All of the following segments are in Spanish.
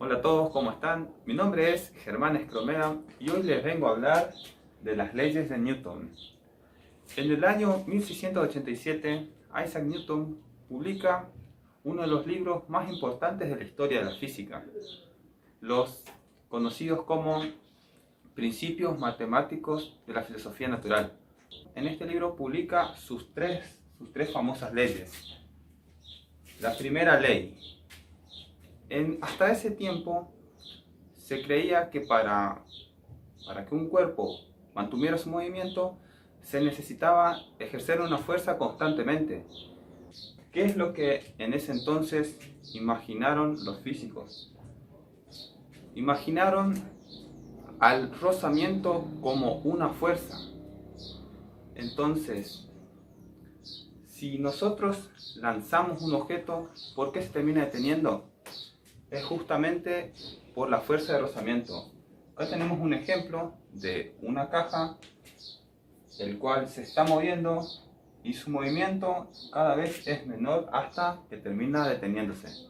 Hola a todos, ¿cómo están? Mi nombre es Germán Escromeda y hoy les vengo a hablar de las leyes de Newton. En el año 1687, Isaac Newton publica uno de los libros más importantes de la historia de la física, los conocidos como Principios Matemáticos de la Filosofía Natural. En este libro publica sus tres famosas leyes. La primera ley. Hasta ese tiempo se creía que para que un cuerpo mantuviera su movimiento se necesitaba ejercer una fuerza constantemente. ¿Qué es lo que en ese entonces imaginaron los físicos? Imaginaron al rozamiento como una fuerza. Entonces, si nosotros lanzamos un objeto, ¿por qué se termina deteniendo? Es justamente por la fuerza de rozamiento. Acá tenemos un ejemplo de una caja, el cual se está moviendo y su movimiento cada vez es menor hasta que termina deteniéndose.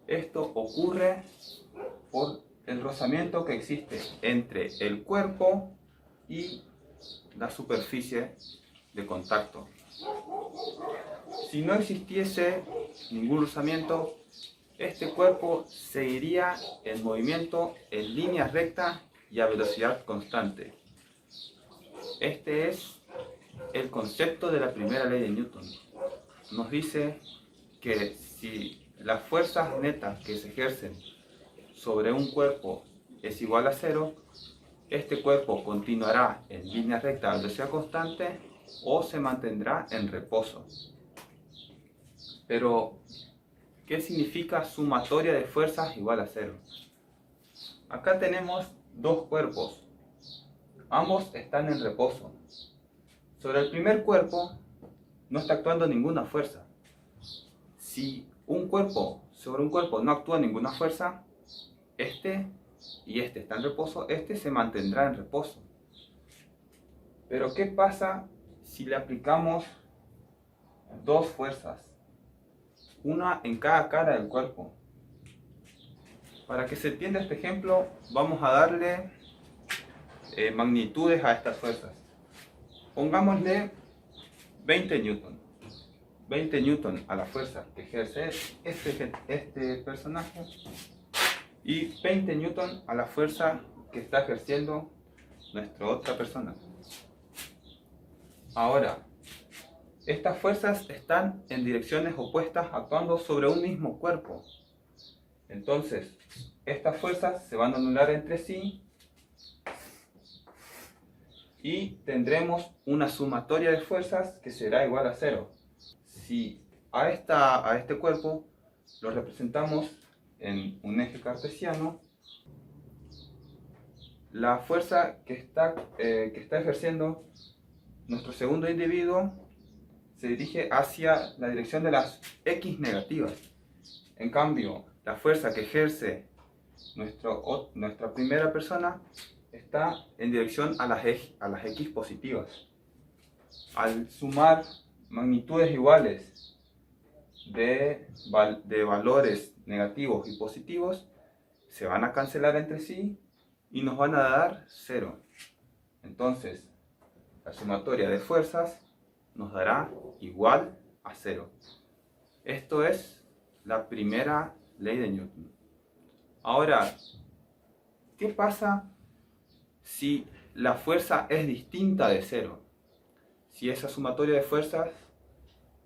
Esto ocurre por el rozamiento que existe entre el cuerpo y la superficie de contacto. Si no existiese ningún rozamiento, este cuerpo seguiría en movimiento en línea recta y a velocidad constante. Este es el concepto de la primera ley de Newton. Nos dice que si las fuerzas netas que se ejercen sobre un cuerpo es igual a cero, este cuerpo continuará en línea recta a velocidad constante o se mantendrá en reposo. Pero, ¿qué significa sumatoria de fuerzas igual a cero? Acá tenemos dos cuerpos. Ambos están en reposo. Sobre el primer cuerpo no está actuando ninguna fuerza. Si sobre un cuerpo no actúa ninguna fuerza, este y este está en reposo, este se mantendrá en reposo. Pero ¿qué pasa si le aplicamos dos fuerzas? Una en cada cara del cuerpo. Para que se entienda este ejemplo, vamos a darle magnitudes a estas fuerzas. Pongámosle 20 newton. 20 newton a la fuerza que ejerce este personaje y 20 newton a la fuerza que está ejerciendo nuestra otra persona. Ahora, estas fuerzas están en direcciones opuestas actuando sobre un mismo cuerpo. Entonces, estas fuerzas se van a anular entre sí y tendremos una sumatoria de fuerzas que será igual a cero. Si a este cuerpo lo representamos en un eje cartesiano, la fuerza que está ejerciendo nuestro segundo individuo se dirige hacia la dirección de las X negativas. En cambio, la fuerza que ejerce nuestra primera persona está en dirección a las X positivas. Al sumar magnitudes iguales de valores negativos y positivos, se van a cancelar entre sí y nos van a dar cero. Entonces, la sumatoria de fuerzas nos dará igual a cero. Esto es la primera ley de Newton. Ahora, ¿qué pasa si la fuerza es distinta de cero? Si esa sumatoria de fuerzas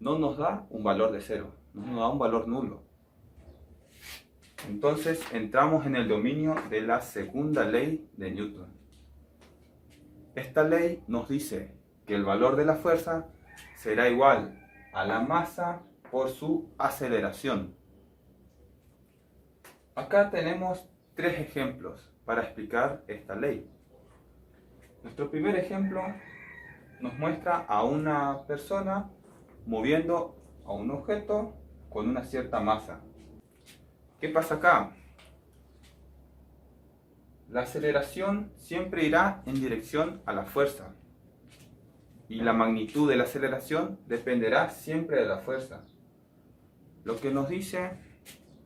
no nos da un valor de cero, no nos da un valor nulo. Entonces entramos en el dominio de la segunda ley de Newton. Esta ley nos dice que el valor de la fuerza será igual a la masa por su aceleración. Acá tenemos tres ejemplos para explicar esta ley. Nuestro primer ejemplo nos muestra a una persona moviendo a un objeto con una cierta masa. ¿Qué pasa acá? La aceleración siempre irá en dirección a la fuerza y la magnitud de la aceleración dependerá siempre de la fuerza. Lo que nos dice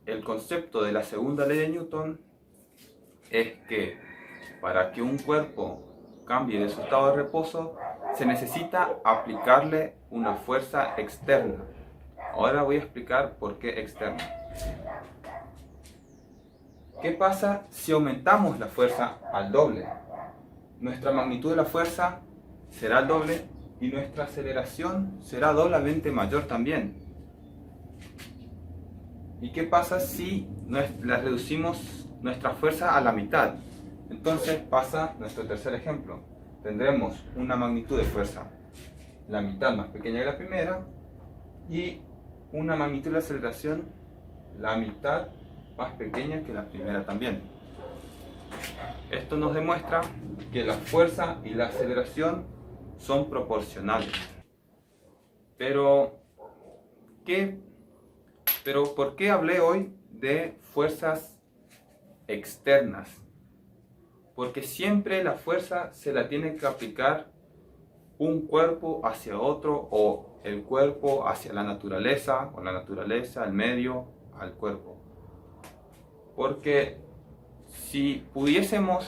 el concepto de la segunda ley de Newton es que para que un cuerpo cambie de su estado de reposo, se necesita aplicarle una fuerza externa. Ahora voy a explicar por qué externa. ¿Qué pasa si aumentamos la fuerza al doble? Nuestra magnitud de la fuerza será el doble y nuestra aceleración será doblemente mayor también. ¿Y qué pasa si la reducimos nuestra fuerza a la mitad? Entonces pasa nuestro tercer ejemplo. Tendremos una magnitud de fuerza la mitad más pequeña que la primera y una magnitud de aceleración la mitad más pequeña que la primera también. Esto nos demuestra que la fuerza y la aceleración son proporcionales. Pero ¿por qué hablé hoy de fuerzas externas? Porque siempre la fuerza se la tiene que aplicar un cuerpo hacia otro o el cuerpo hacia la naturaleza o la naturaleza al medio, al cuerpo. Porque si pudiese un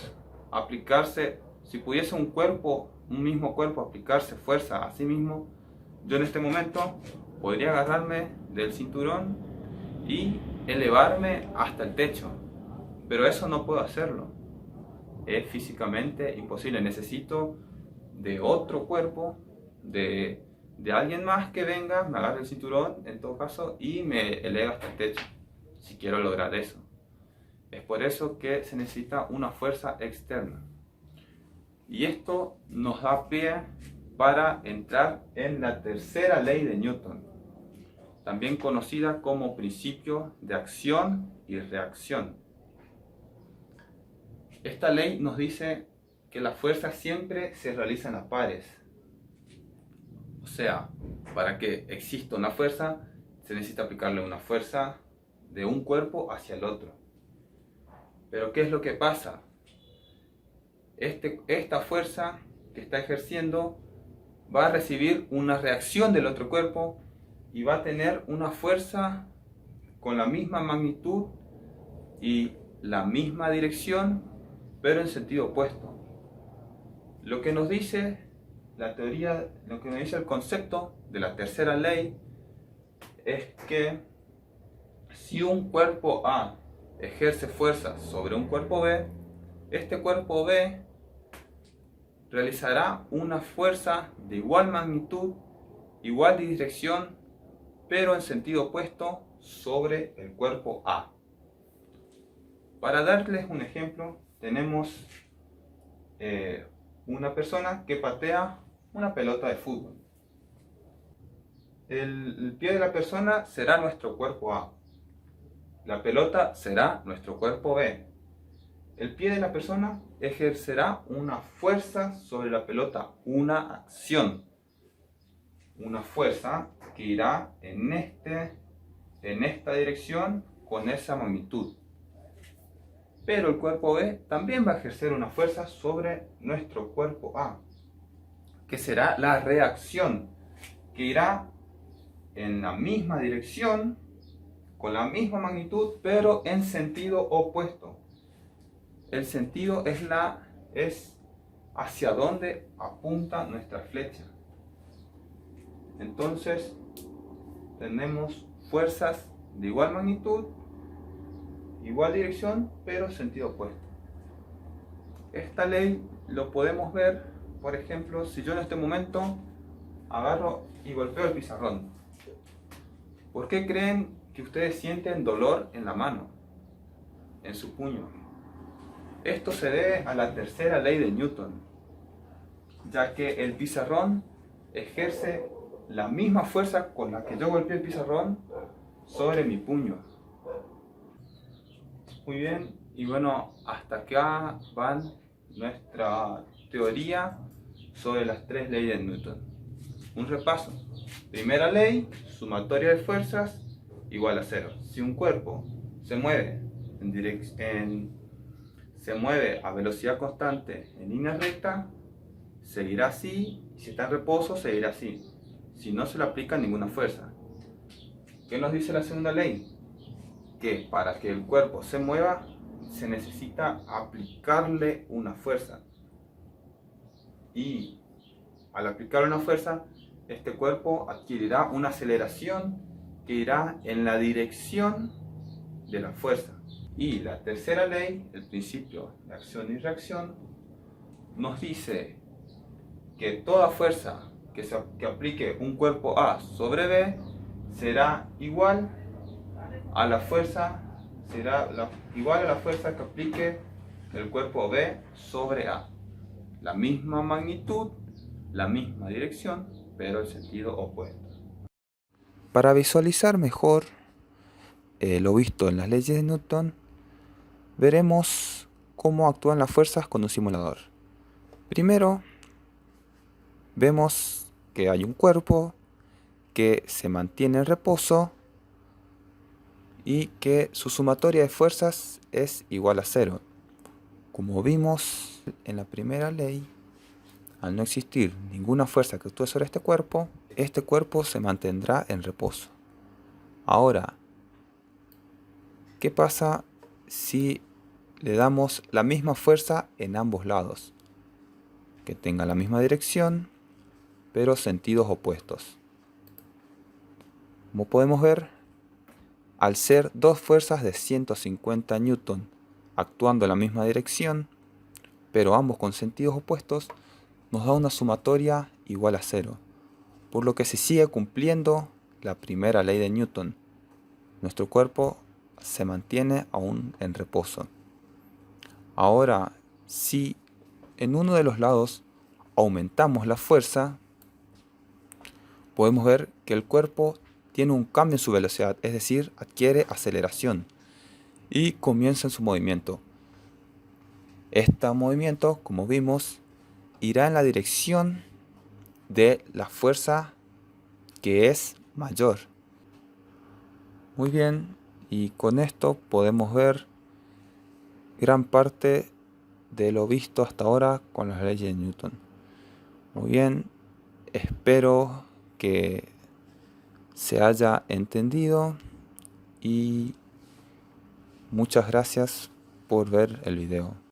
mismo cuerpo aplicarse fuerza a sí mismo, yo en este momento podría agarrarme del cinturón y elevarme hasta el techo, pero eso no puedo hacerlo, es físicamente imposible. Necesito de otro cuerpo, de alguien más que venga, me agarre el cinturón en todo caso y me eleve hasta el techo, si quiero lograr eso. Es por eso que se necesita una fuerza externa. Y esto nos da pie para entrar en la tercera ley de Newton, también conocida como principio de acción y reacción. Esta ley nos dice que las fuerzas siempre se realizan a pares. O sea, para que exista una fuerza, se necesita aplicarle una fuerza de un cuerpo hacia el otro. Pero ¿qué es lo que pasa? Esta fuerza que está ejerciendo va a recibir una reacción del otro cuerpo y va a tener una fuerza con la misma magnitud y la misma dirección, pero en sentido opuesto. Lo que nos dice la teoría, lo que nos dice el concepto de la tercera ley es que si un cuerpo A ejerce fuerza sobre un cuerpo B, este cuerpo B realizará una fuerza de igual magnitud, igual de dirección, pero en sentido opuesto sobre el cuerpo A. Para darles un ejemplo, tenemos una persona que patea una pelota de fútbol. El pie de la persona será nuestro cuerpo A. La pelota será nuestro cuerpo B. El pie de la persona ejercerá una fuerza sobre la pelota, una acción. Una fuerza que irá en esta dirección con esa magnitud. Pero el cuerpo B también va a ejercer una fuerza sobre nuestro cuerpo A, que será la reacción, que irá en la misma dirección, con la misma magnitud, pero en sentido opuesto. El sentido es hacia donde apunta nuestra flecha. Entonces, tenemos fuerzas de igual magnitud, igual dirección, pero sentido opuesto. Esta ley lo podemos ver, por ejemplo, si yo en este momento agarro y golpeo el pizarrón. ¿Por qué creen que ustedes sienten dolor en la mano, en su puño? Esto se debe a la tercera ley de Newton, ya que el pizarrón ejerce la misma fuerza con la que yo golpeé el pizarrón sobre mi puño. Muy bien, y bueno, hasta acá van nuestra teoría sobre las tres leyes de Newton. Un repaso. Primera ley, sumatoria de fuerzas igual a cero. Si un cuerpo se mueve se mueve a velocidad constante en línea recta, seguirá así, y si está en reposo, seguirá así, si no se le aplica ninguna fuerza. ¿Qué nos dice la segunda ley? que para que el cuerpo se mueva se necesita aplicarle una fuerza. Y al aplicarle una fuerza, este cuerpo adquirirá una aceleración que irá en la dirección de la fuerza. Y la tercera ley, el principio de acción y reacción, nos dice que toda fuerza que aplique un cuerpo A sobre B será igual a la fuerza que aplique el cuerpo B sobre A. La misma magnitud, la misma dirección, pero el sentido opuesto. Para visualizar mejor lo visto en las leyes de Newton, veremos cómo actúan las fuerzas con un simulador. Primero, vemos que hay un cuerpo que se mantiene en reposo y que su sumatoria de fuerzas es igual a 0. Como vimos en la primera ley, al no existir ninguna fuerza que actúe sobre este cuerpo se mantendrá en reposo. Ahora, ¿qué pasa si le damos la misma fuerza en ambos lados? Que tenga la misma dirección, pero sentidos opuestos. Como podemos ver, al ser dos fuerzas de 150 Newton actuando en la misma dirección, pero ambos con sentidos opuestos, nos da una sumatoria igual a 0, por lo que se sigue cumpliendo la primera ley de Newton. Nuestro cuerpo se mantiene aún en reposo. Ahora, si en uno de los lados aumentamos la fuerza, podemos ver que el cuerpo tiene un cambio en su velocidad, es decir, adquiere aceleración y comienza en su movimiento. Este movimiento, como vimos, irá en la dirección de la fuerza que es mayor. Muy bien, y con esto podemos ver gran parte de lo visto hasta ahora con las leyes de Newton. Muy bien, espero que se haya entendido y muchas gracias por ver el video.